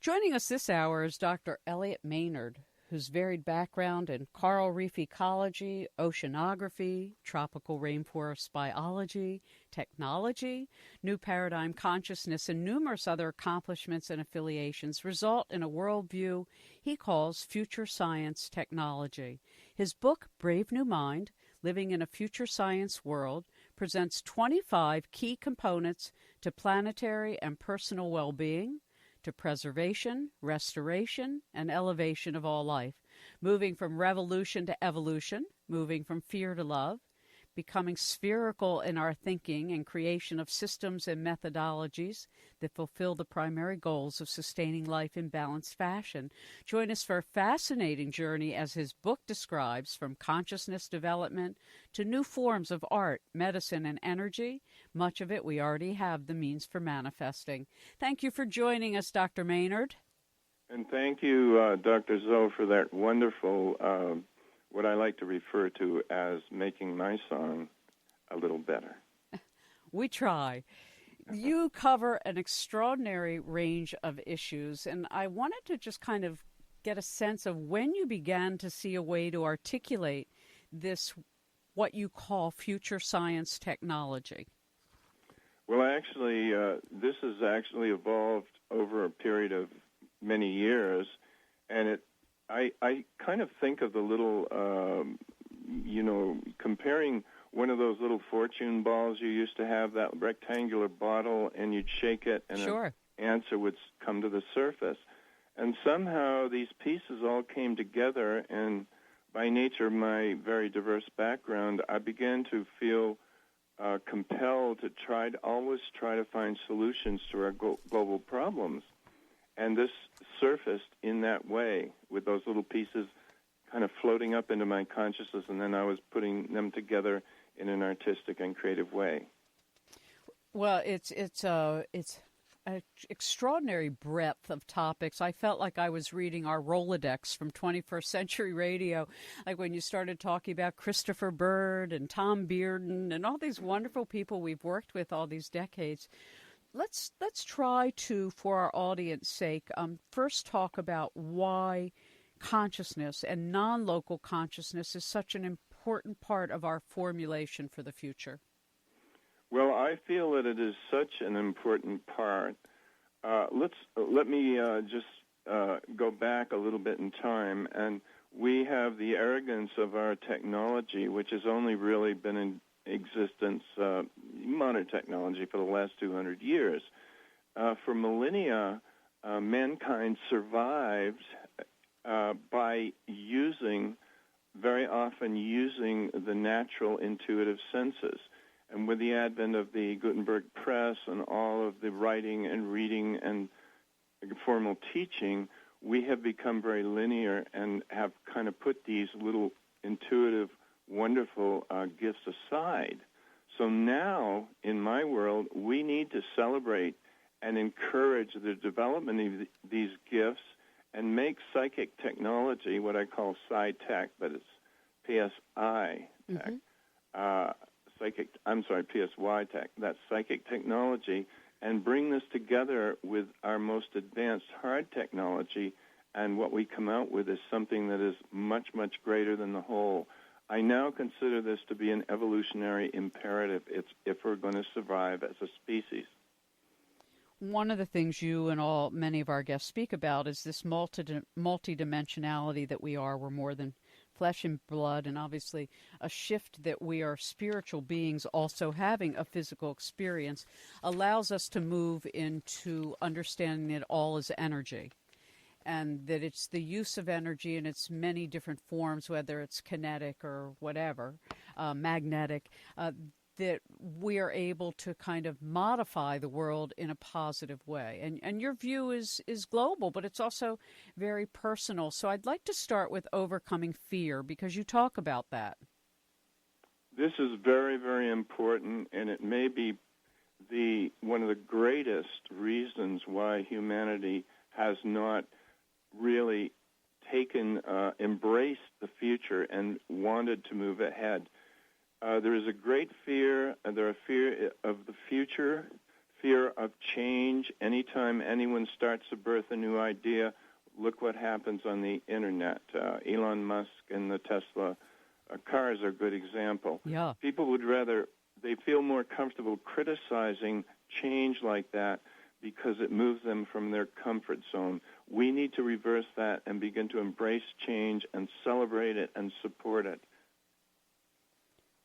Joining us this hour is Dr. Elliott Maynard, whose varied background in coral reef ecology, oceanography, tropical rainforest biology, technology, new paradigm consciousness, and numerous other accomplishments and affiliations result in a worldview he calls future science technology. His book, Brave New Mind, Living in a Future Science World, presents 25 key components to planetary and personal well-being, to preservation, restoration, and elevation of all life, moving from revolution to evolution, moving from fear to love, becoming spherical in our thinking and creation of systems and methodologies that fulfill the primary goals of sustaining life in balanced fashion. Join us for a fascinating journey as his book describes, from consciousness development to new forms of art, medicine, and energy. Much of it we already have the means for manifesting. Thank you for joining us, Dr. Maynard. And thank you, Dr. Zoe, for that wonderful what I like to refer to as making my song a little better. We try. You cover an extraordinary range of issues, and I wanted to just kind of get a sense of when you began to see a way to articulate this, what you call future science technology. Well, actually, this has actually evolved over a period of many years, and I kind of think of the little, comparing one of those little fortune balls you used to have, that rectangular bottle, and you'd shake it, and Sure. an answer would come to the surface. And somehow these pieces all came together, and by nature of my very diverse background, I began to feel compelled to always try to find solutions to our global problems. And this surfaced in that way, with those little pieces kind of floating up into my consciousness, and then I was putting them together in an artistic and creative way. Well, it's an extraordinary breadth of topics. I felt like I was reading our Rolodex from 21st Century Radio, like when you started talking about Christopher Bird and Tom Bearden and all these wonderful people we've worked with all these decades. Let's try to, for our audience sake, first talk about why consciousness and non-local consciousness is such an important part of our formulation for the future. Well, I feel that it is such an important part. Let me just go back a little bit in time, and we have the arrogance of our technology, which has only really been in existence, modern technology, for the last 200 years. For millennia, mankind survived by very often using the natural intuitive senses. And with the advent of the Gutenberg press and all of the writing and reading and formal teaching, we have become very linear and have kind of put these little intuitive, wonderful gifts aside. So now, in my world, we need to celebrate and encourage the development of these gifts and make psychic technology what I call psi-tech, but it's PSI tech. PSY tech. That's psychic technology, and bring this together with our most advanced hard technology, and what we come out with is something that is much, much greater than the whole. I now consider this to be an evolutionary imperative if we're going to survive as a species. One of the things you and many of our guests speak about is this multidimensionality that we are. We're more than flesh and blood, and obviously a shift that we are spiritual beings also having a physical experience allows us to move into understanding that all is energy, and that it's the use of energy in its many different forms, whether it's kinetic or whatever, magnetic, that we are able to kind of modify the world in a positive way. And your view is global, but it's also very personal. So I'd like to start with overcoming fear, because you talk about that. This is very, very important, and it may be one of the greatest reasons why humanity has not really embraced the future and wanted to move ahead. There is a great fear. There are fear of the future, fear of change. Anytime anyone starts to birth a new idea, look what happens on the Internet. Elon Musk and the Tesla cars are a good example. Yeah. People they feel more comfortable criticizing change like that because it moves them from their comfort zone. We need to reverse that and begin to embrace change and celebrate it and support it.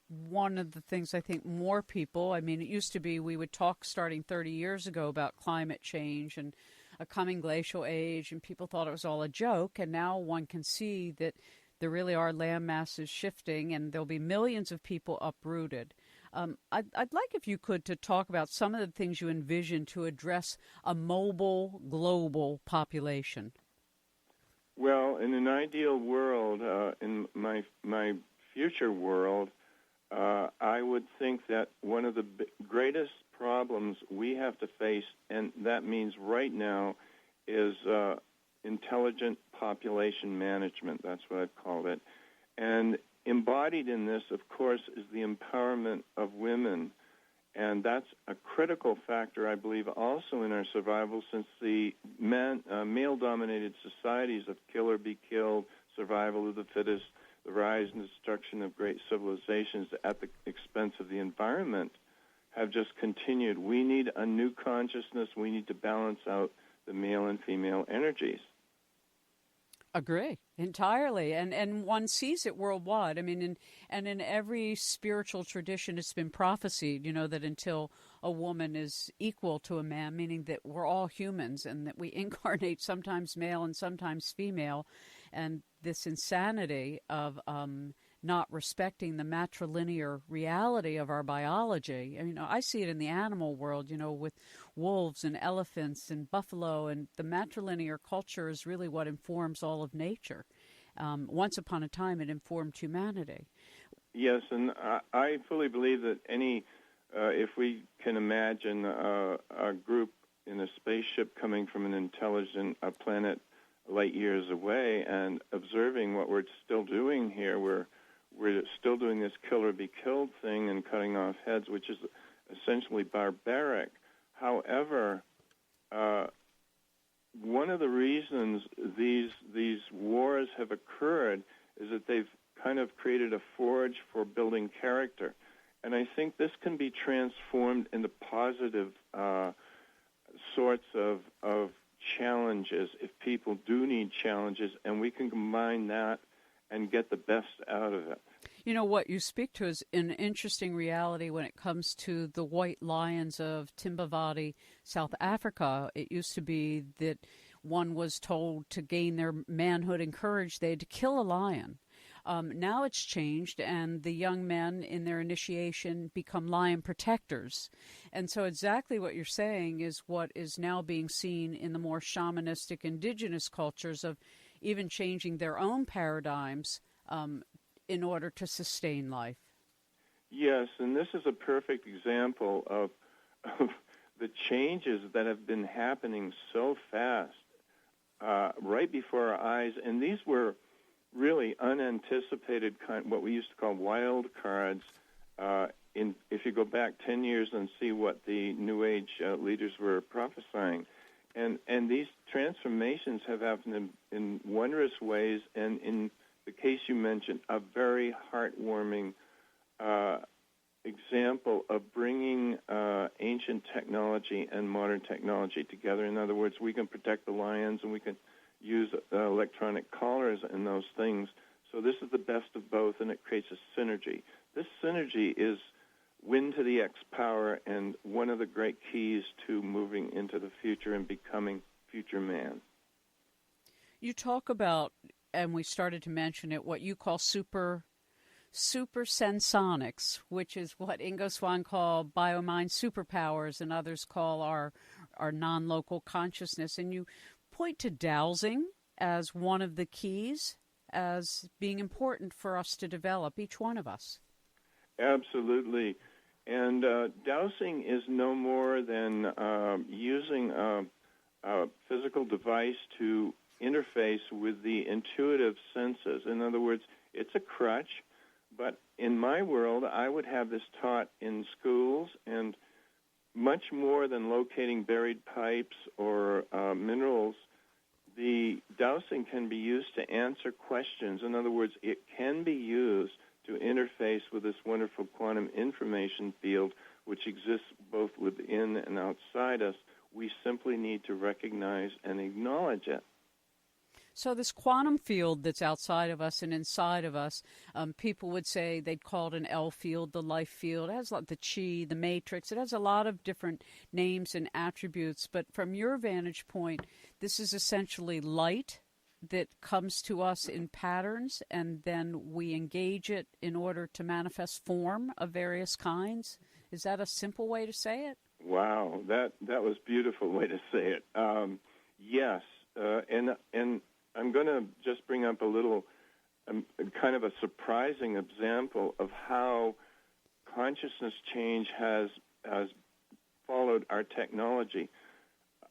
One of the things I think more people, it used to be we would talk starting 30 years ago about climate change and a coming glacial age, and people thought it was all a joke, and now one can see that there really are land masses shifting, and there'll be millions of people uprooted. I'd like if you could to talk about some of the things you envision to address a mobile global population. Well, in an ideal world, in my future world, I would think that one of the greatest problems we have to face, and that means right now, is intelligent population management. That's what I've called it. And embodied in this, of course, is the empowerment of women. And that's a critical factor, I believe, also in our survival, since the male-dominated societies of kill or be killed, survival of the fittest, the rise and destruction of great civilizations at the expense of the environment have just continued. We need a new consciousness. We need to balance out the male and female energies. Agree entirely, and one sees it worldwide. In every spiritual tradition, it's been prophesied, that until a woman is equal to a man, meaning that we're all humans and that we incarnate sometimes male and sometimes female, and this insanity of not respecting the matrilinear reality of our biology. I see it in the animal world, with wolves and elephants and buffalo, and the matrilinear culture is really what informs all of nature. Once upon a time, it informed humanity. Yes, and I fully believe that if we can imagine a group in a spaceship coming from an intelligent planet light years away and observing what we're still doing here, we're still doing this kill or be killed thing and cutting off heads, which is essentially barbaric. However, one of the reasons these wars have occurred is that they've kind of created a forge for building character. And I think this can be transformed into positive sorts of challenges if people do need challenges, and we can combine that and get the best out of it. What you speak to is an interesting reality when it comes to the white lions of Timbavati, South Africa. It used to be that one was told to gain their manhood and courage, they had to kill a lion. Now it's changed, and the young men in their initiation become lion protectors. And so exactly what you're saying is what is now being seen in the more shamanistic indigenous cultures of even changing their own paradigms in order to sustain life. Yes, and this is a perfect example of the changes that have been happening so fast right before our eyes. And these were really unanticipated, what we used to call wild cards. If you go back 10 years and see what the New Age leaders were prophesying. And these transformations have happened in wondrous ways, and in the case you mentioned, a very heartwarming example of bringing ancient technology and modern technology together. In other words, we can protect the lions and we can use electronic collars and those things. So this is the best of both, and it creates a synergy. This synergy is wind to the X power, and one of the great keys to moving into the future and becoming future man. You talk about, and we started to mention it, what you call super sensonics, which is what Ingo Swann called biomind superpowers, and others call our non-local consciousness. And you point to dowsing as one of the keys, as being important for us to develop, each one of us. Absolutely. And dowsing is no more than using a physical device to interface with the intuitive senses. In other words, it's a crutch, but in my world, I would have this taught in schools, and much more than locating buried pipes or minerals, the dowsing can be used to answer questions. In other words, it can be used to interface with this wonderful quantum information field, which exists both within and outside us. We simply need to recognize and acknowledge it. So this quantum field that's outside of us and inside of us, people would say they'd call it an L field, the life field. It has the chi, the matrix. It has a lot of different names and attributes. But from your vantage point, this is essentially light that comes to us in patterns, and then we engage it in order to manifest form of various kinds. Is that a simple way to say it? Wow, that was a beautiful way to say it. Yes, and I'm going to just bring up a little kind of a surprising example of how consciousness change has followed our technology.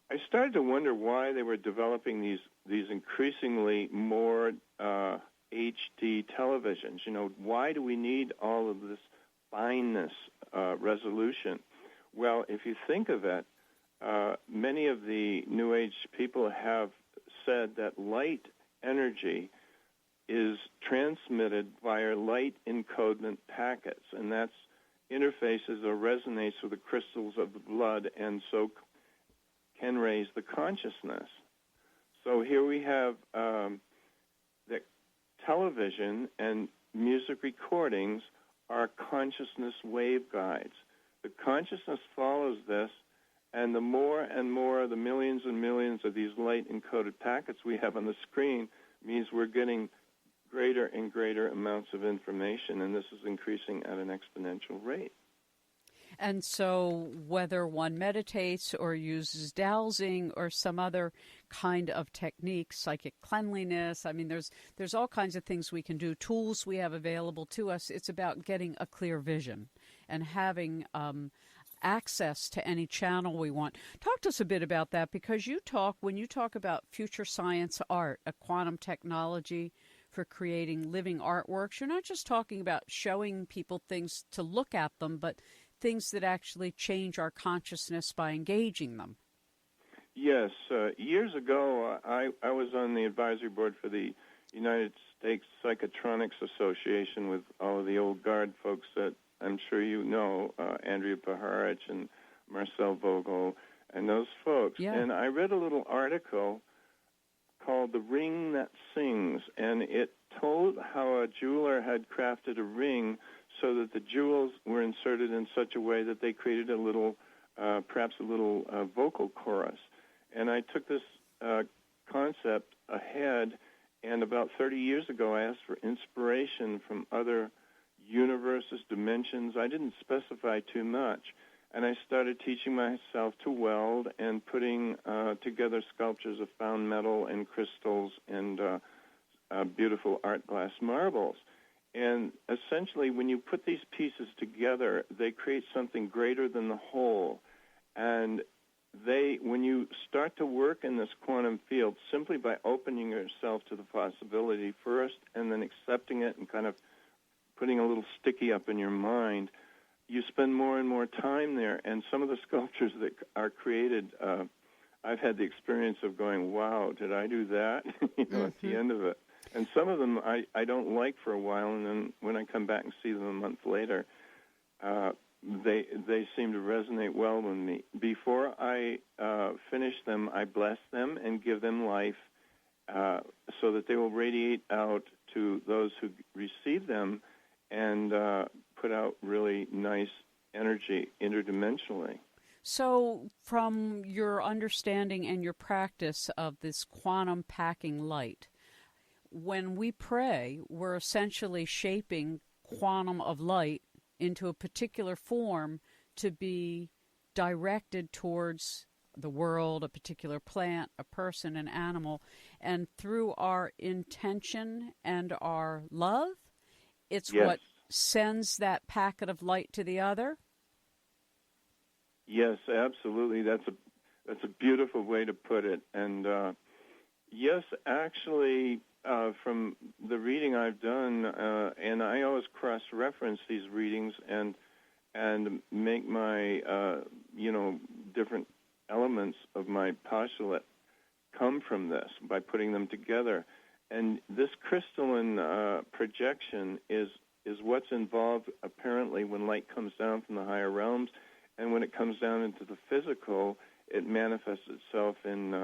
I started to wonder why they were developing these increasingly more HD televisions. You know, why do we need all of this fineness, resolution? Well, if you think of it, many of the New Age people have said that light energy is transmitted via light encodement packets, and that's interfaces or resonates with the crystals of the blood, and so can raise the consciousness. So here we have that television and music recordings are consciousness waveguides. The consciousness follows this, and the more and more, the millions and millions of these light-encoded packets we have on the screen means we're getting greater and greater amounts of information, and this is increasing at an exponential rate. And so whether one meditates or uses dowsing or some other kind of technique, psychic cleanliness, I mean, there's all kinds of things we can do, tools we have available to us. It's about getting a clear vision and having access to any channel we want. Talk to us a bit about that, because when you talk about future science art, a quantum technology for creating living artworks, you're not just talking about showing people things to look at them, but things that actually change our consciousness by engaging them. Yes. Years ago, I was on the advisory board for the United States Psychotronics Association with all of the old guard folks that I'm sure you know, Andrea Paharich and Marcel Vogel and those folks. Yeah. And I read a little article called The Ring That Sings, and it told how a jeweler had crafted a ring so that the jewels were inserted in such a way that they created a little, perhaps a little vocal chorus. And I took this concept ahead, and about 30 years ago I asked for inspiration from other universes, dimensions. I didn't specify too much. And I started teaching myself to weld and putting together sculptures of found metal and crystals and beautiful art glass marbles. And essentially, when you put these pieces together, they create something greater than the whole. And when you start to work in this quantum field, simply by opening yourself to the possibility first and then accepting it and kind of putting a little sticky up in your mind, you spend more and more time there. And some of the sculptures that are created, I've had the experience of going, wow, did I do that? At the end of it. And some of them I don't like for a while, and then when I come back and see them a month later, they seem to resonate well with me. Before I finish them, I bless them and give them life so that they will radiate out to those who receive them and put out really nice energy interdimensionally. So from your understanding and your practice of this quantum packing light, when we pray, we're essentially shaping quantum of light into a particular form to be directed towards the world, a particular plant, a person, an animal. And through our intention and our love, it's what sends that packet of light to the other? Yes, absolutely. That's a beautiful way to put it. And yes, actually, from the reading I've done, and I always cross-reference these readings, and and make my, different elements of my postulate come from this by putting them together. And this crystalline projection is what's involved, apparently, when light comes down from the higher realms. And when it comes down into the physical, it manifests itself in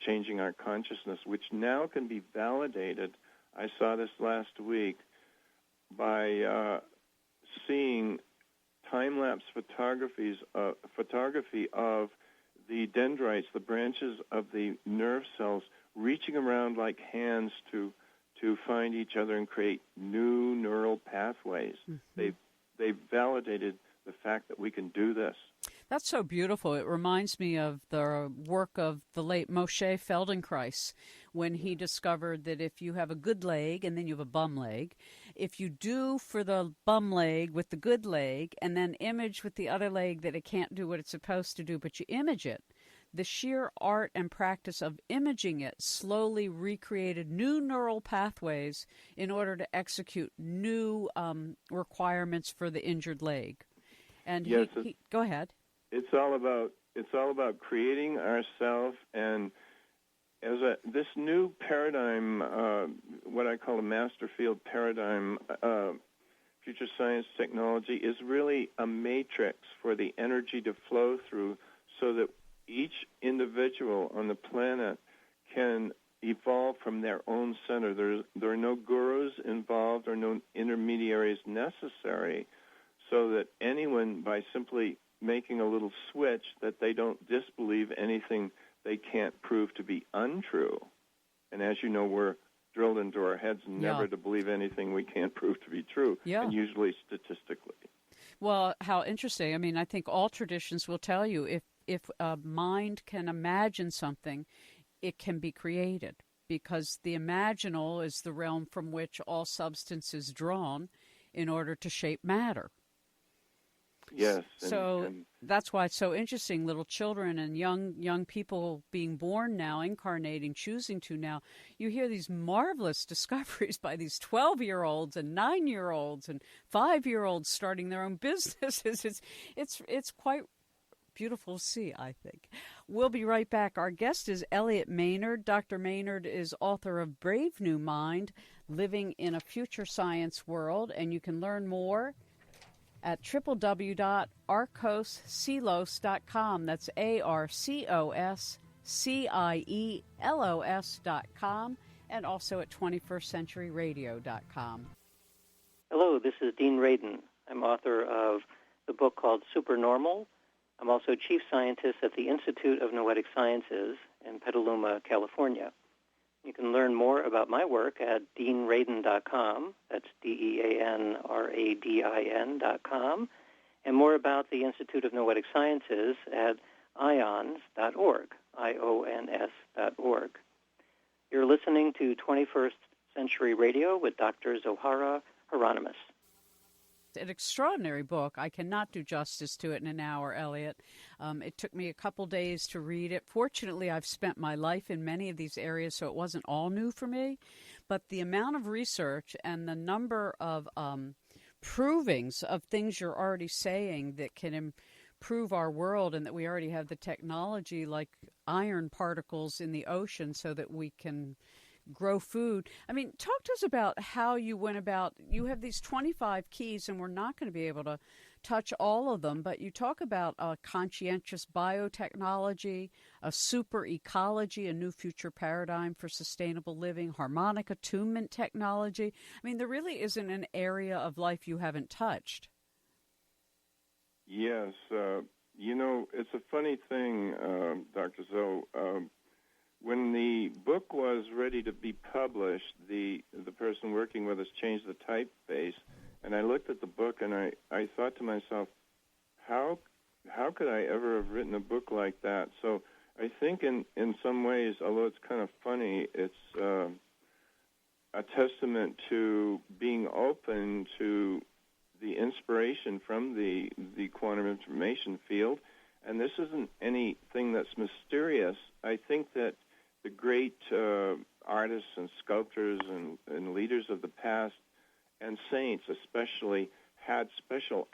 changing our consciousness, which now can be validated. I saw this last week by seeing time-lapse photography of the dendrites, the branches of the nerve cells, reaching around like hands to find each other and create new neural pathways. Mm-hmm. They've validated the fact that we can do this. That's so beautiful. It reminds me of the work of the late Moshe Feldenkrais, when he discovered that if you have a good leg and then you have a bum leg, if you do for the bum leg with the good leg and then image with the other leg that it can't do what it's supposed to do, but you image it, the sheer art and practice of imaging it slowly recreated new neural pathways in order to execute new requirements for the injured leg. And yes, go ahead. It's all about creating ourselves, and as this new paradigm, what I call a master field paradigm, future science technology, is really a matrix for the energy to flow through, so that each individual on the planet can evolve from their own center. There are no gurus involved or no intermediaries necessary, so that anyone, by simply making a little switch, that they don't disbelieve anything they can't prove to be untrue. And as you know, we're drilled into our heads never to believe anything we can't prove to be true, and usually statistically. Well, how interesting. I mean, I think all traditions will tell you if a mind can imagine something, it can be created, because the imaginal is the realm from which all substance is drawn in order to shape matter. Yes. So that's why it's so interesting, little children and young people being born now, incarnating, choosing to now. You hear these marvelous discoveries by these 12-year-olds and 9-year-olds and 5-year-olds starting their own businesses. It's quite beautiful to see, I think. We'll be right back. Our guest is Elliott Maynard. Dr. Maynard is author of Brave New Mind, Living in a Future Science World, and you can learn more at www.arcoscielos.com. That's ARCOSCIELOS.com, and also at 21stcenturyradio.com. Hello, this is Dean Radin. I'm author of the book called Supernormal. I'm also chief scientist at the Institute of Noetic Sciences in Petaluma, California. You can learn more about my work at deanradin.com. That's DEANRADIN.com. And more about the Institute of Noetic Sciences at ions.org, IONS.org. You're listening to 21st Century Radio with Dr. Zohara Hieronimus. An extraordinary book. I cannot do justice to it in an hour, Elliott. It took me a couple days to read it. Fortunately, I've spent my life in many of these areas, so it wasn't all new for me. But the amount of research and the number of provings of things you're already saying that can improve our world, and that we already have the technology like iron particles in the ocean so that we can grow food. I mean, talk to us about how you went about. You have these 25 keys, and we're not going to be able to touch all of them, but you talk about a conscientious biotechnology, a super ecology, a new future paradigm for sustainable living, harmonic attunement technology. I mean, there really isn't an area of life you haven't touched. Yes. It's a funny thing, Dr. Zoe. When the book was ready to be published, the person working with us changed the typeface, and I looked at the book and I thought to myself, how could I ever have written a book like that? So I think in some ways, although it's kind of funny, it's a testament to being open to the inspiration from the quantum information field. And this isn't anything that's mysterious. I think that the great artists and sculptors and leaders of the past, and saints especially, had special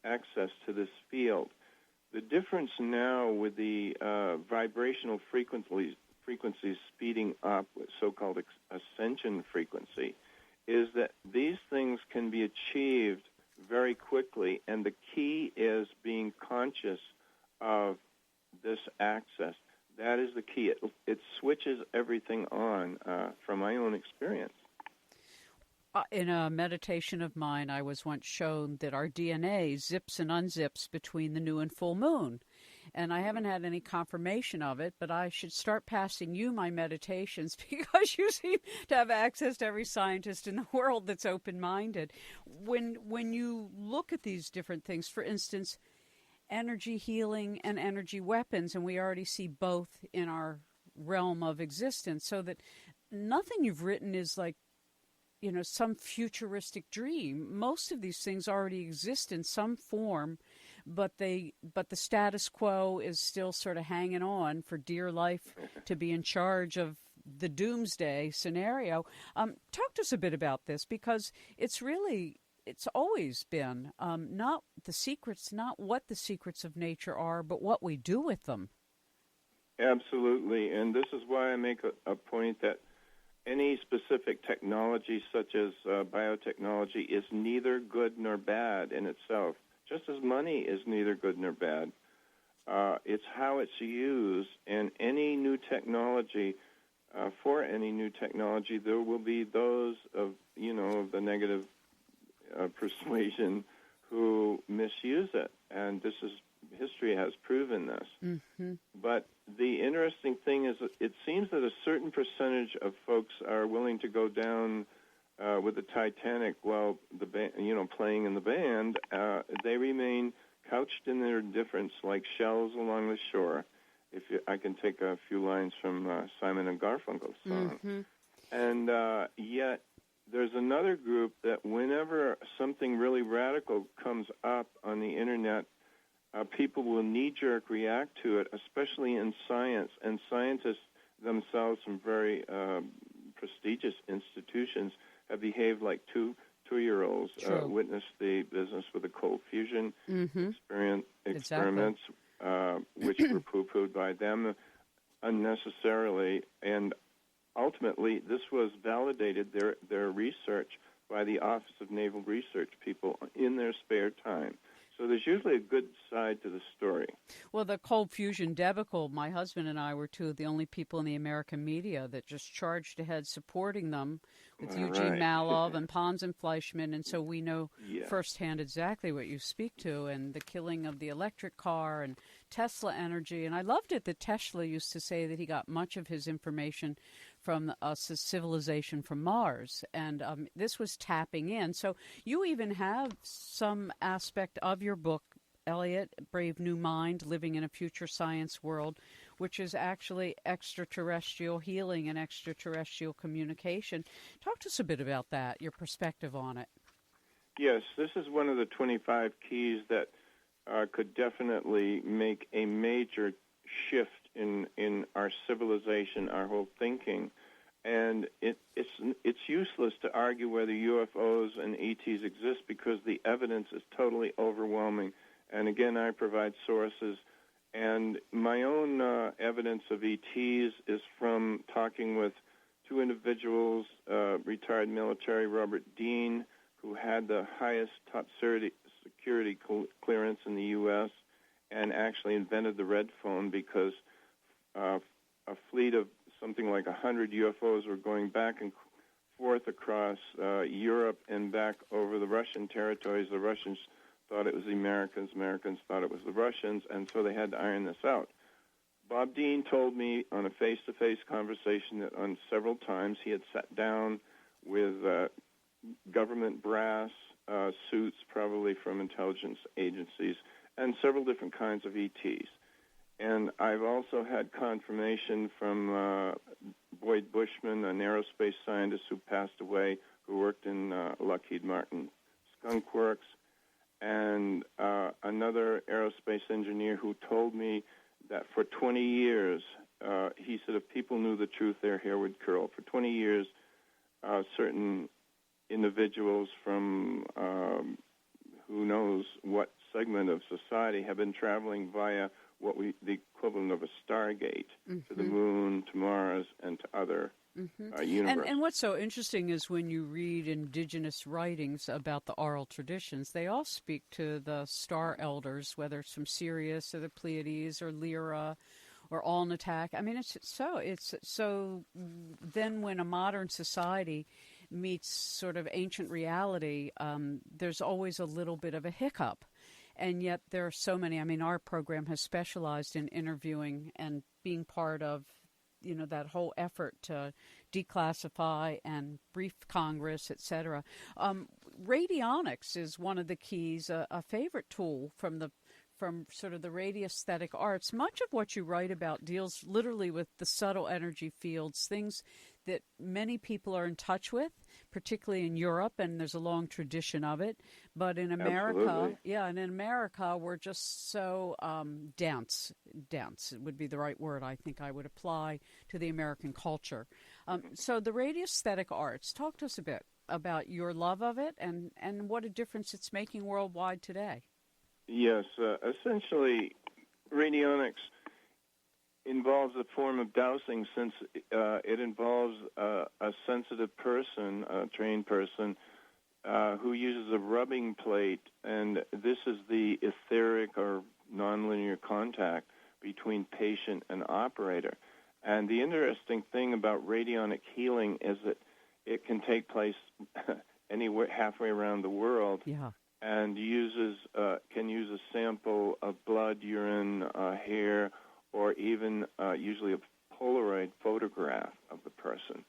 access to this field. The difference now with the vibrational frequencies speeding up with so-called ascension frequency is that these things can be achieved very quickly, and the key is being conscious of this access. That is the key. It switches everything on from my own experience. In a meditation of mine, I was once shown that our DNA zips and unzips between the new and full moon. And I haven't had any confirmation of it, but I should start passing you my meditations because you seem to have access to every scientist in the world that's open-minded. When you look at these different things, for instance, energy healing and energy weapons, and we already see both in our realm of existence, so that nothing you've written is like, some futuristic dream. Most of these things already exist in some form, but the status quo is still sort of hanging on for dear life to be in charge of the doomsday scenario. Talk to us a bit about this, because it's always been not what the secrets of nature are, but what we do with them. Absolutely, and this is why I make a point that any specific technology, such as biotechnology, is neither good nor bad in itself, just as money is neither good nor bad. It's how it's used, and any new technology, for any new technology, there will be those of the negative persuasion who misuse it, and history has proven this. Mm-hmm. But the interesting thing is that it seems that a certain percentage of folks are willing to go down with the Titanic while playing in the band. They remain couched in their indifference like shells along the shore. I can take a few lines from Simon and Garfunkel's song. Mm-hmm. And yet there's another group that whenever something really radical comes up on the Internet, people will knee-jerk react to it, especially in science. And scientists themselves from very prestigious institutions have behaved like two-year-olds. Witnessed the business with the cold fusion experiments, which were poo-pooed by them unnecessarily. And ultimately, this was validated, their research, by the Office of Naval Research people in their spare time. So there's usually a good side to the story. Well, the cold fusion debacle, my husband and I were two of the only people in the American media that just charged ahead supporting them with Eugene Malov and Pons and Fleischmann, and so we know firsthand exactly what you speak to, and the killing of the electric car and Tesla energy. And I loved it that Tesla used to say that he got much of his information from us as civilization from Mars, and this was tapping in. So you even have some aspect of your book, Elliott, Brave New Mind, Living in a Future Science World, which is actually extraterrestrial healing and extraterrestrial communication. Talk to us a bit about that, your perspective on it. Yes, this is one of the 25 keys that could definitely make a major shift in our civilization, our whole thinking. And it's useless to argue whether UFOs and ETs exist because the evidence is totally overwhelming. And again, I provide sources. And my own evidence of ETs is from talking with two individuals, retired military Robert Dean, who had the highest top security clearance in the U.S., and actually invented the red phone because a fleet of something like 100 UFOs were going back and forth across Europe and back over the Russian territories. The Russians thought it was the Americans thought it was the Russians, and so they had to iron this out. Bob Dean told me on a face-to-face conversation that on several times he had sat down with government brass suits, probably from intelligence agencies, and several different kinds of ETs. And I've also had confirmation from Boyd Bushman, an aerospace scientist who passed away, who worked in Lockheed Martin Skunk Works, and another aerospace engineer who told me that for 20 years, he said if people knew the truth, their hair would curl. For 20 years, certain individuals from who knows what segment of society have been traveling via the equivalent of a stargate to the moon, to Mars, and to other universes. And what's so interesting is when you read indigenous writings about the oral traditions, they all speak to the star elders, whether it's from Sirius or the Pleiades or Lyra or Alnitak. I mean, it's so then when a modern society meets sort of ancient reality, there's always a little bit of a hiccup. And yet there are so many. I mean, our program has specialized in interviewing and being part of, that whole effort to declassify and brief Congress, et cetera. Radionics is one of the keys, a favorite tool from sort of the radiesthetic arts. Much of what you write about deals literally with the subtle energy fields, things that many people are in touch with, particularly in Europe, and there's a long tradition of it. But in America, and in America, we're just so dense. Dense would be the right word I think I would apply to the American culture. So the radiesthetic arts, talk to us a bit about your love of it and what a difference it's making worldwide today. Yes, essentially, radionics involves a form of dowsing, since it involves a sensitive person, a trained person, who uses a rubbing plate, and this is the etheric or nonlinear contact between patient and operator. And the interesting thing about radionic healing is that it can take place anywhere halfway around the world. Yeah. And can use a sample of blood, urine, hair, or even usually a Polaroid photograph of the person.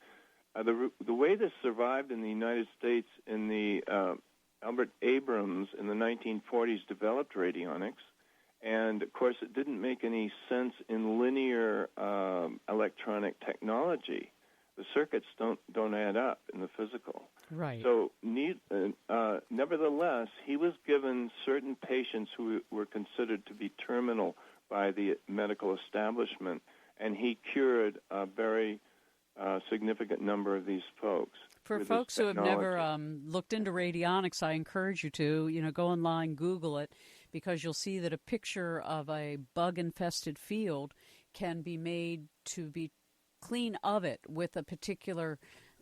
The way this survived in the United States in the Albert Abrams in the 1940s developed radionics, and of course it didn't make any sense in linear electronic technology. The circuits don't add up in the physical. Right. So, nevertheless, he was given certain patients who were considered to be terminal by the medical establishment, and he cured a very significant number of these folks. For folks who have never looked into radionics, I encourage you to, go online, Google it, because you'll see that a picture of a bug-infested field can be made to be clean of it with a particular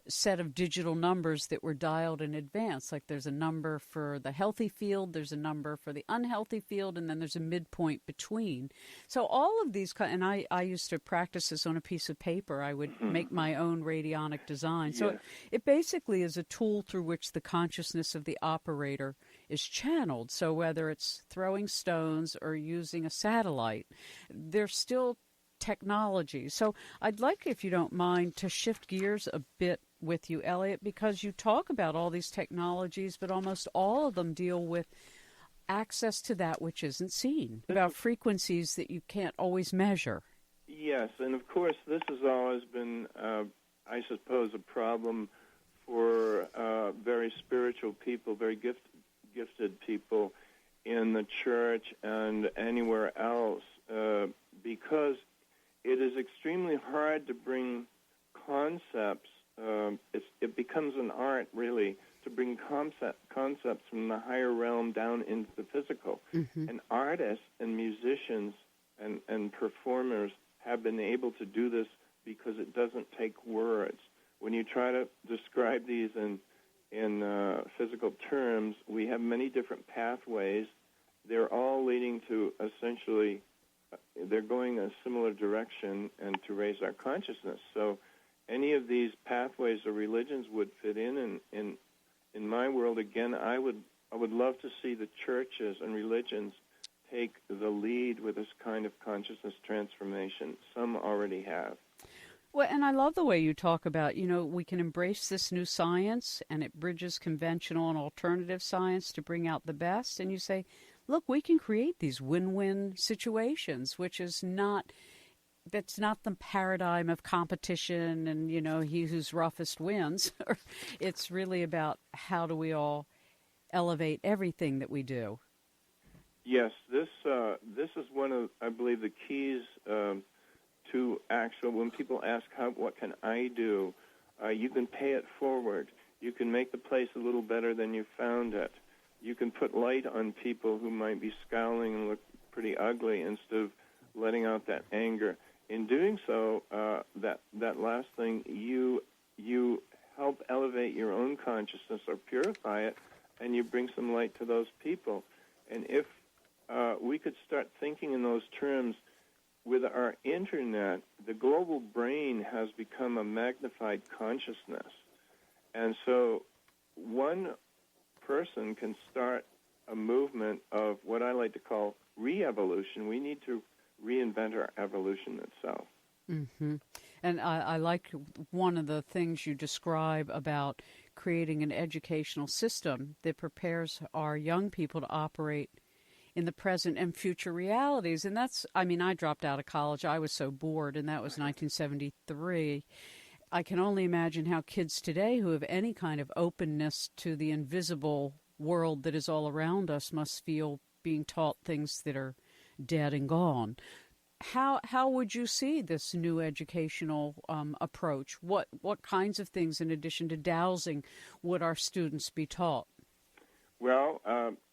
set of digital numbers that were dialed in advance. Like there's a number for the healthy field, there's a number for the unhealthy field, and then there's a midpoint between. So all of these, and I used to practice this on a piece of paper. I would make my own radionic design. So it basically is a tool through which the consciousness of the operator is channeled. So whether it's throwing stones or using a satellite, there's still technology. So I'd like, if you don't mind, to shift gears a bit with you, Elliott, because you talk about all these technologies, but almost all of them deal with access to that which isn't seen, about frequencies that you can't always measure. Yes, and of course this has always been, I suppose, a problem for very spiritual people, very gifted people in the church and anywhere else, because it is extremely hard to bring concepts. It becomes an art, really, to bring concepts from the higher realm down into the physical. And artists and musicians and performers have been able to do this because it doesn't take words. When you try to describe these in physical terms, we have many different pathways. They're all leading to essentially, they're going a similar direction and to raise our consciousness. So any of these pathways or religions would fit in my world. Again, I would love to see the churches and religions take the lead with this kind of consciousness transformation. Some already have. Well, and I love the way you talk about, we can embrace this new science, and it bridges conventional and alternative science to bring out the best. And you say, look, we can create these win-win situations, which is that's not the paradigm of competition and, he who's roughest wins. It's really about how do we all elevate everything that we do. Yes, this is one of, I believe, the keys to actual, when people ask, what can I do, you can pay it forward. You can make the place a little better than you found it. you can put light on people who might be scowling and look pretty ugly instead of letting out that anger. In doing so, that last thing, you help elevate your own consciousness or purify it, and you bring some light to those people. And if we could start thinking in those terms, with our internet, the global brain has become a magnified consciousness. And so one person can start a movement of what I like to call re-evolution. We need to reinvent our evolution itself. Mm-hmm. And I like one of the things you describe about creating an educational system that prepares our young people to operate in the present and future realities. And that's, I mean, I dropped out of college. I was so bored, and that was 1973. I can only imagine how kids today who have any kind of openness to the invisible world that is all around us must feel being taught things that are dead and gone. How would you see this new educational approach? What kinds of things, in addition to dowsing, would our students be taught? Well,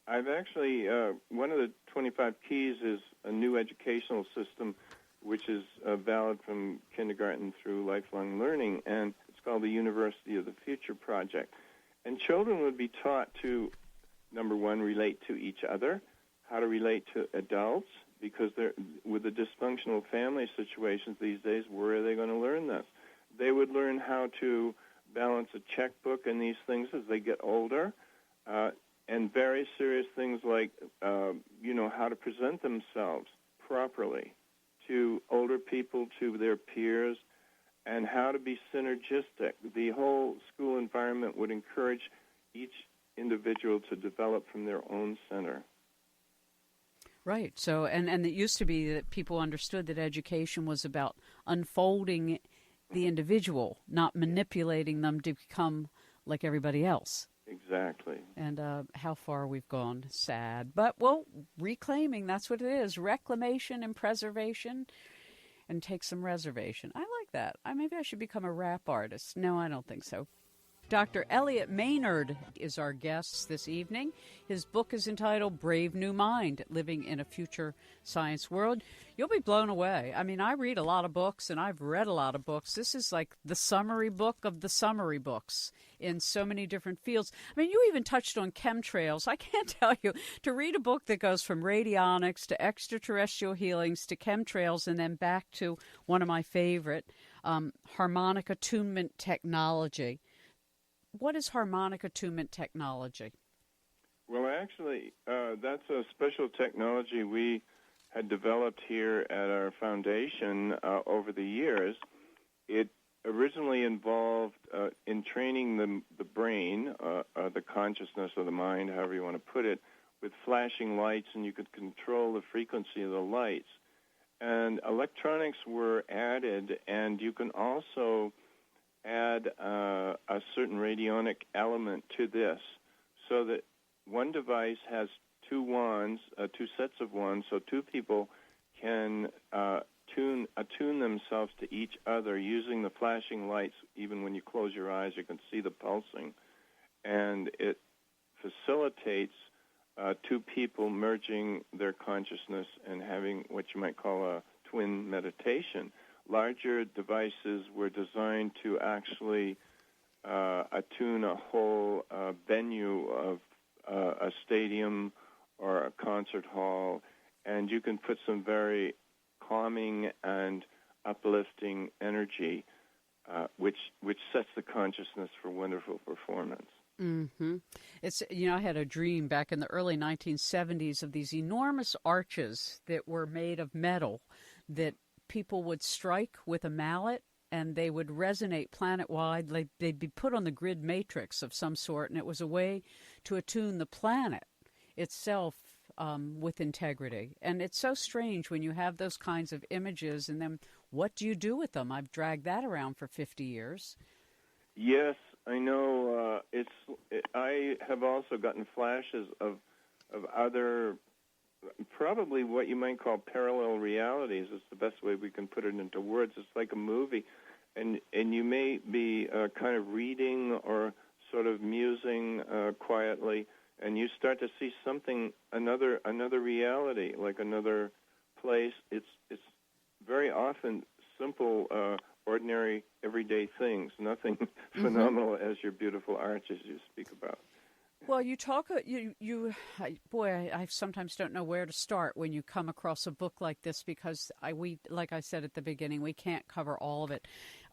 I've actually, one of the 25 keys is a new educational system, which is valid from kindergarten through lifelong learning, and it's called the University of the Future Project. And children would be taught to, number one, relate to each other, how to relate to adults, because with the dysfunctional family situations these days, where are they going to learn this? They would learn how to balance a checkbook and these things as they get older, and very serious things like, how to present themselves properly to older people, to their peers, and how to be synergistic. The whole school environment would encourage each individual to develop from their own center. Right. So, and it used to be that people understood that education was about unfolding the individual, not manipulating them to become like everybody else. Exactly. And how far we've gone. Sad. But, well, reclaiming, that's what it is. Reclamation and preservation, and take some reservation. I like that. Maybe I should become a rap artist. No, I don't think so. Dr. Elliott Maynard is our guest this evening. His book is entitled Brave New Mind, Living in a Future Science World. You'll be blown away. I mean, I read a lot of books, and I've read a lot of books. This is like the summary book of the summary books in so many different fields. I mean, you even touched on chemtrails. I can't tell you, to read a book that goes from radionics to extraterrestrial healings to chemtrails and then back to one of my favorite, harmonic attunement technology. What is harmonic attunement technology? Well, actually, that's a special technology we had developed here at our foundation over the years. It originally involved in training the brain, the consciousness of the mind, however you want to put it, with flashing lights, and you could control the frequency of the lights. And electronics were added, and you can also add a certain radionic element to this, so that one device has two wands, two sets of wands, so two people can attune themselves to each other using the flashing lights. Even when you close your eyes, you can see the pulsing, and it facilitates two people merging their consciousness and having what you might call a twin meditation. Larger devices were designed to actually attune a whole venue of a stadium or a concert hall, and you can put some very calming and uplifting energy, which sets the consciousness for wonderful performance. Mm-hmm. It's, I had a dream back in the early 1970s of these enormous arches that were made of metal that people would strike with a mallet, and they would resonate planet-wide. They'd be put on the grid matrix of some sort, and it was a way to attune the planet itself with integrity. And it's so strange when you have those kinds of images, and then what do you do with them? I've dragged that around for 50 years. Yes, I know. I have also gotten flashes of other, probably what you might call parallel realities is the best way we can put it into words. It's like a movie, and you may be kind of reading or sort of musing quietly, and you start to see another reality, like another place. It's very often simple, ordinary, everyday things, nothing phenomenal as your beautiful arches you speak about. Well, you talk, I sometimes don't know where to start when you come across a book like this, because like I said at the beginning, we can't cover all of it.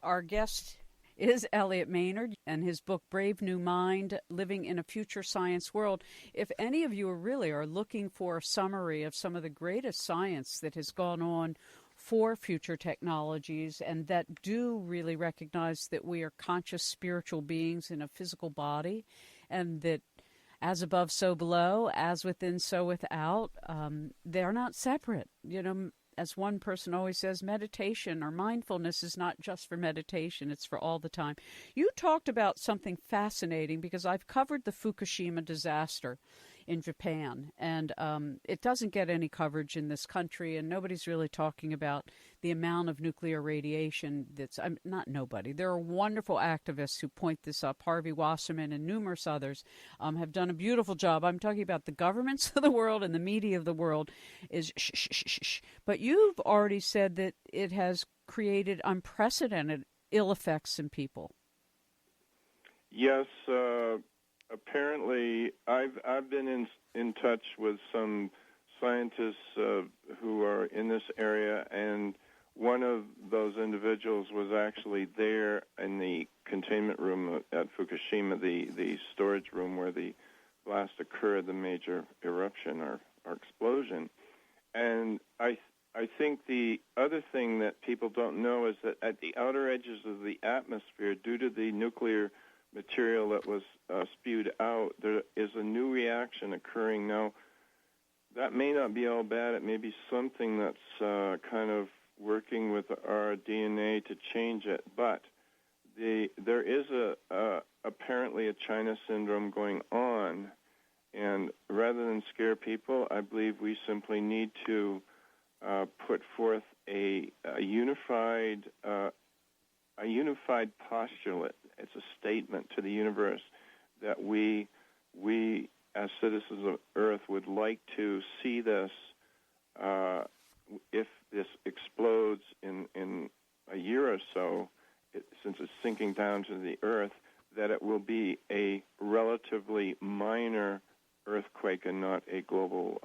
Our guest is Elliott Maynard, and his book, Brave New Mind, Living in a Future Science World. If any of you are looking for a summary of some of the greatest science that has gone on for future technologies, and that do really recognize that we are conscious spiritual beings in a physical body, and that as above, so below, as within, so without, they're not separate. You know, as one person always says, meditation or mindfulness is not just for meditation, it's for all the time. You talked about something fascinating, because I've covered the Fukushima disaster in Japan, and it doesn't get any coverage in this country, and nobody's really talking about the amount of nuclear radiation that's, not nobody. There are wonderful activists who point this up. Harvey Wasserman and numerous others have done a beautiful job. I'm talking about the governments of the world and the media of the world is shh, shh, shh, shh. But you've already said that it has created unprecedented ill effects in people. Yes, apparently, I've been in touch with some scientists who are in this area, and one of those individuals was actually there in the containment room at Fukushima, the storage room where the blast occurred, the major eruption or explosion. And I think the other thing that people don't know is that at the outer edges of the atmosphere, due to the nuclear material that was spewed out, there is a new reaction occurring now. That may not be all bad. It may be something that's kind of working with our DNA to change it. But there is apparently a China syndrome going on, and rather than scare people, I believe we simply need to put forth a unified postulate. It's a statement to the universe that we as citizens of Earth would like to see this, if this explodes in a year or so, since it's sinking down to the Earth, that it will be a relatively minor earthquake and not a global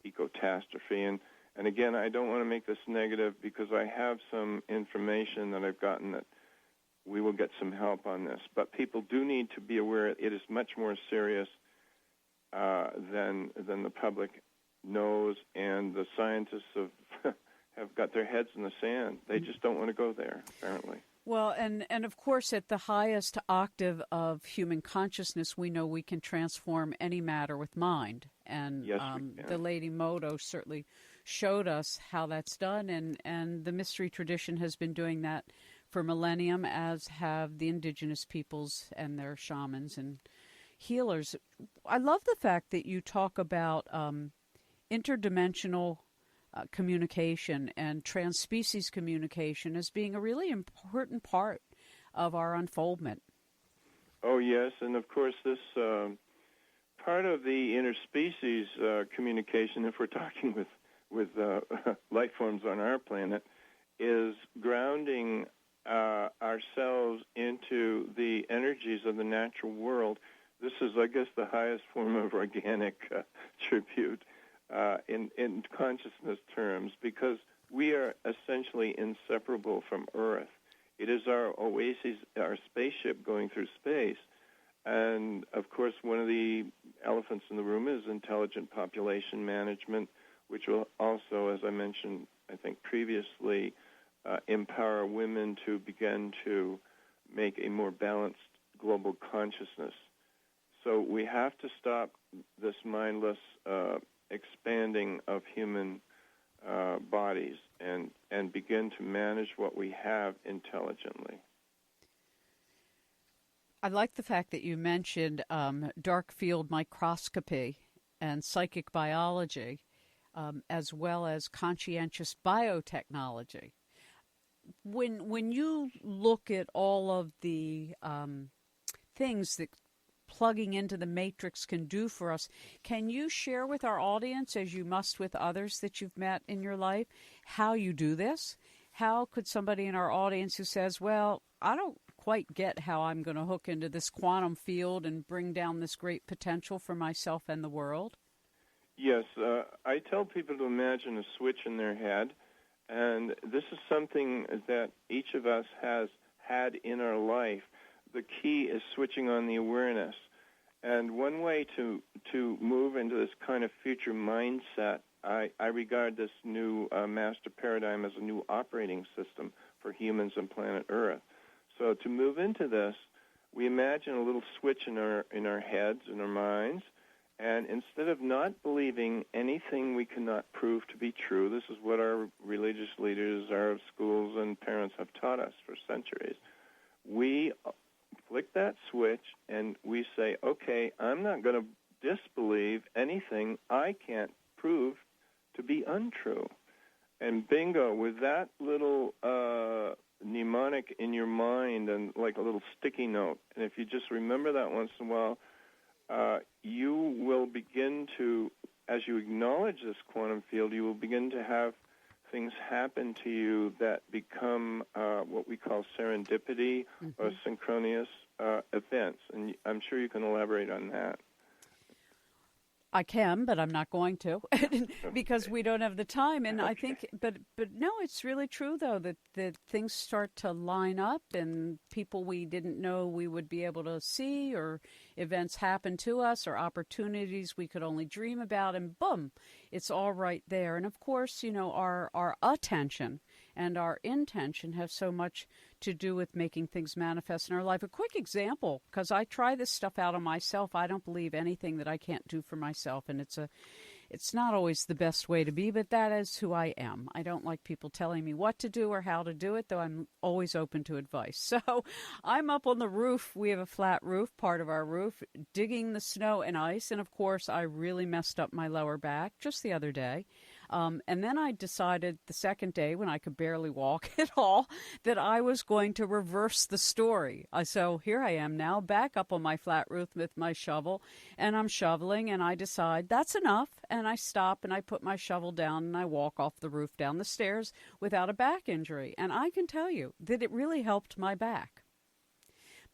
ecocatastrophe. And again, I don't want to make this negative, because I have some information that I've gotten that we will get some help on this. But people do need to be aware it is much more serious than the public knows, and the scientists have got their heads in the sand. They just don't want to go there, apparently. Well, and of course, at the highest octave of human consciousness, we know we can transform any matter with mind. And yes, the Lady Modo certainly showed us how that's done, and the mystery tradition has been doing that for millennium, as have the indigenous peoples and their shamans and healers. I love the fact that you talk about interdimensional communication and transspecies communication as being a really important part of our unfoldment. Oh, yes, and of course this part of the interspecies communication, if we're talking with life forms on our planet, is grounding ourselves into the energies of the natural world. This is, I guess, the highest form of organic tribute in consciousness terms, because we are essentially inseparable from Earth. It is our oasis, our spaceship going through space. And, of course, one of the elephants in the room is intelligent population management, which will also, as I mentioned, I think previously, empower women to begin to make a more balanced global consciousness. So we have to stop this mindless expanding of human bodies and begin to manage what we have intelligently. I like the fact that you mentioned dark field microscopy and psychic biology, as well as conscientious biotechnology. When you look at all of the things that plugging into the matrix can do for us. Can you share with our audience, as you must with others that you've met in your life, how you do this? How could somebody in our audience who says, well, I don't quite get how I'm going to hook into this quantum field and bring down this great potential for myself and the world? Yes, I tell people to imagine a switch in their head, and this is something that each of us has had in our life. The key is switching on the awareness. And one way to move into this kind of future mindset, I regard this new master paradigm as a new operating system for humans and planet Earth. So to move into this, we imagine a little switch in our heads, in our minds, and instead of not believing anything we cannot prove to be true, this is what our religious leaders, our schools, and parents have taught us for centuries, we flick that switch and we say, okay, I'm not going to disbelieve anything I can't prove to be untrue. And bingo, with that little mnemonic in your mind and like a little sticky note, and if you just remember that once in a while, you will begin to, as you acknowledge this quantum field, you will begin to have things happen to you that become what we call serendipity or synchronous events. And I'm sure you can elaborate on that. I can, but I'm not going to because we don't have the time. And I think, but no, it's really true, though, that things start to line up and people we didn't know we would be able to see, or events happen to us, or opportunities we could only dream about, and boom, it's all right there. And of course, our attention and our intention have so much to do with making things manifest in our life. A quick example, because I try this stuff out on myself. I don't believe anything that I can't do for myself, and it's not always the best way to be, but that is who I am. I don't like people telling me what to do or how to do it, though I'm always open to advice. So I'm up on the roof. We have a flat roof, part of our roof, digging the snow and ice, and of course I really messed up my lower back just the other day. And then I decided the second day, when I could barely walk at all, that I was going to reverse the story. So here I am now, back up on my flat roof with my shovel, and I'm shoveling, and I decide that's enough, and I stop, and I put my shovel down, and I walk off the roof down the stairs without a back injury. And I can tell you that it really helped my back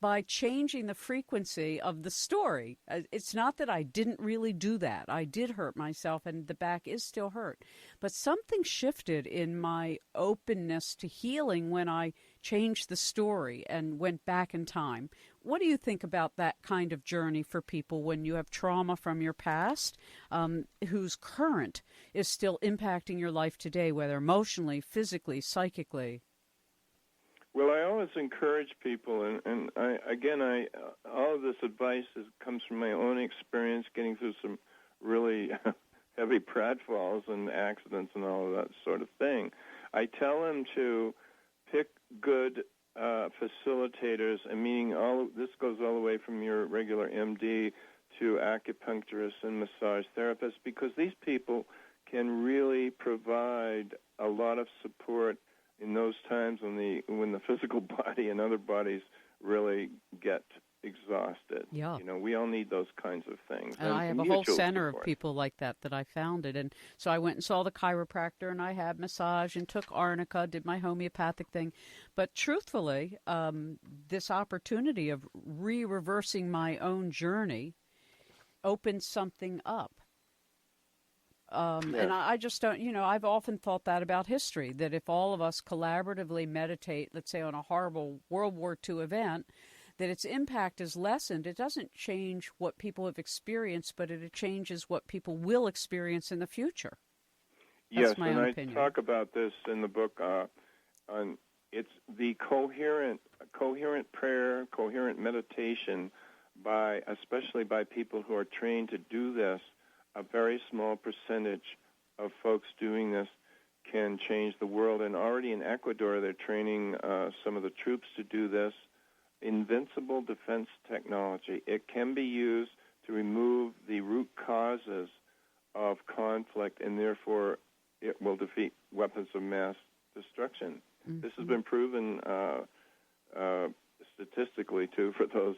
by changing the frequency of the story. It's not that I didn't really do that. I did hurt myself, and the back is still hurt. But something shifted in my openness to healing when I changed the story and went back in time. What do you think about that kind of journey for people when you have trauma from your past, whose current is still impacting your life today, whether emotionally, physically, psychically? Well, I always encourage people, and all of this advice comes from my own experience getting through some really heavy pratfalls and accidents and all of that sort of thing. I tell them to pick good facilitators, and meaning this goes all the way from your regular MD to acupuncturists and massage therapists, because these people can really provide a lot of support in those times when the physical body and other bodies really get exhausted. Yeah. We all need those kinds of things. And I have a whole center of people like that I founded. And so I went and saw the chiropractor, and I had massage and took arnica, did my homeopathic thing. But truthfully, this opportunity of reversing my own journey opened something up. And I just don't, I've often thought that about history, that if all of us collaboratively meditate, let's say on a horrible World War II event, that its impact is lessened. It doesn't change what people have experienced, but it changes what people will experience in the future. That's my own opinion. I talk about this in the book. It's the coherent prayer, coherent meditation, especially by people who are trained to do this. A very small percentage of folks doing this can change the world. And already in Ecuador, they're training some of the troops to do this. Invincible defense technology. It can be used to remove the root causes of conflict, and therefore it will defeat weapons of mass destruction. Mm-hmm. This has been proven statistically, too, for those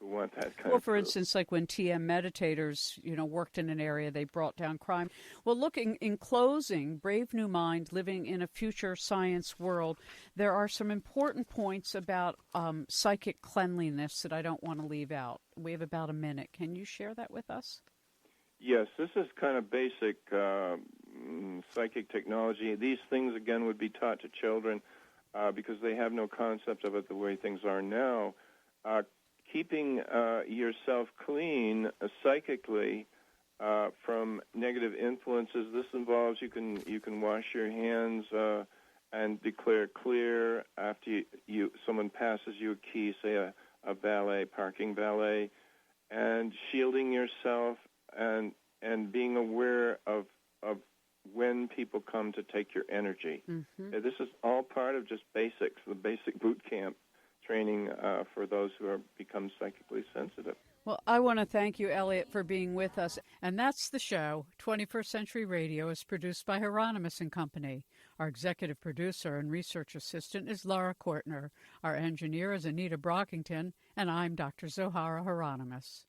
who want that kind Well, of for proof. instance, like when TM meditators, worked in an area, they brought down crime. Well, looking in closing, Brave New Mind, living in a future science world, there are some important points about psychic cleanliness that I don't want to leave out. We have about a minute. Can you share that with us? Yes, this is kind of basic psychic technology. These things, again, would be taught to children because they have no concept of it the way things are now. Keeping yourself clean psychically from negative influences. This involves you can wash your hands and declare clear after someone passes you a key, say a valet, parking valet, and shielding yourself and being aware of when people come to take your energy. Mm-hmm. This is all part of just basics, the basic boot camp training for those who are become psychically sensitive. Well, I want to thank you, Elliott, for being with us. And that's the show. 21st Century Radio is produced by Hieronimus and Company. Our executive producer and research assistant is Laura Kortner. Our engineer is Anita Brockington, and I'm Dr. Zohara Hieronimus.